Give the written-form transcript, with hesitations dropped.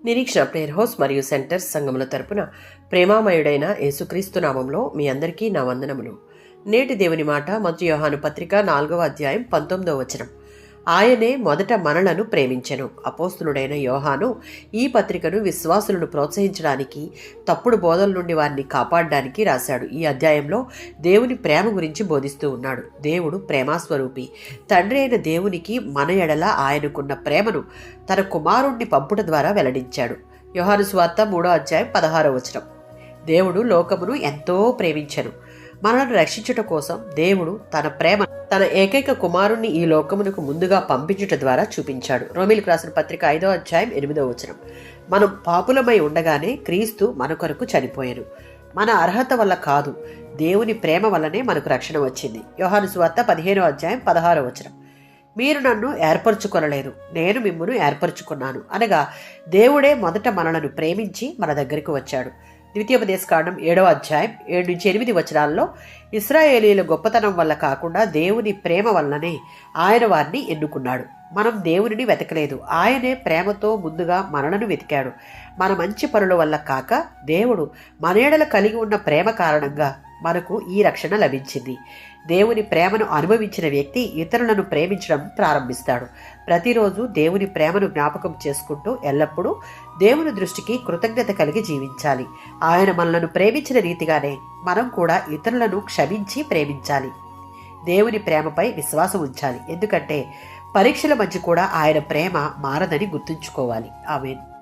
నిరీక్షణ prayer house మరియు centres సంఘముల తరపున ప్రేమామయుడైన యేసుక్రీస్తు నామంలో మీ అందరికీ నా వందనములు. నేటి దేవుని మాట మత్తయి యోహాను పత్రిక 4వ అధ్యాయం 19వ వచనం. ఆయనే మొదట మనలను ప్రేమించెను. అపోస్తులుడైన యోహాను ఈ పత్రికను విశ్వాసులను ప్రోత్సహించడానికి, తప్పుడు బోధల నుండి వారిని కాపాడడానికి రాశాడు. ఈ అధ్యాయంలో దేవుని ప్రేమ గురించి బోధిస్తూ ఉన్నాడు. దేవుడు ప్రేమాస్వరూపి. తండ్రి అయిన దేవునికి మన ఎడల ఆయనకున్న ప్రేమను తన కుమారుణ్ణి పంపుట ద్వారా వెల్లడించాడు. యోహాను సువార్త 3వ అధ్యాయం 16వ వచనం. దేవుడు లోకమును ఎంతో ప్రేమించెను. మనల్ని రక్షించుట కోసం దేవుడు తన ప్రేమ తన ఏకైక కుమారుణ్ణి ఈ లోకమునకు ముందుగా పంపించుట ద్వారా చూపించాడు. రోమీలకు రాసిన పత్రిక 5వ అధ్యాయం 8వ వచనం. మనం పాపులమై ఉండగానే క్రీస్తు మన కొరకు చనిపోయాను. మన అర్హత వల్ల కాదు, దేవుని ప్రేమ వల్లనే మనకు రక్షణ వచ్చింది. యోహాను సువార్త 15వ అధ్యాయం 16వ వచనం. మీరు నన్ను ఏర్పరచుకొనలేదు, నేను మిమ్మును ఏర్పరచుకున్నాను అనగా దేవుడే మొదట మనలను ప్రేమించి మన దగ్గరికి వచ్చాడు. ద్వితీయోపదేశకాండం 7వ అధ్యాయం 7-8 వచనాల్లో ఇశ్రాయేలీల గొప్పతనం వల్ల కాకుండా దేవుని ప్రేమ వల్లనే ఆయన వారిని ఎన్నుకున్నాడు. మనం దేవునిని వెతకలేదు, ఆయనే ప్రేమతో ముందుగా మనలను వెతికాడు. మన మంచి పనుల వల్ల కాక దేవుడు మన ఎడల కలిగి ఉన్న ప్రేమ కారణంగా మనకు ఈ రక్షణ లభించింది. దేవుని ప్రేమను అనుభవించిన వ్యక్తి ఇతరులను ప్రేమించడం ప్రారంభిస్తాడు. ప్రతిరోజు దేవుని ప్రేమను జ్ఞాపకం చేసుకుంటూ ఎల్లప్పుడూ దేవుని దృష్టికి కృతజ్ఞత కలిగి జీవించాలి. ఆయన మనలను ప్రేమించిన రీతిగానే మనం కూడా ఇతరులను క్షమించి ప్రేమించాలి. దేవుని ప్రేమపై విశ్వాసం ఉంచాలి, ఎందుకంటే పరీక్షల మధ్య కూడా ఆయన ప్రేమ మారదని గుర్తుంచుకోవాలి. ఆమేన్.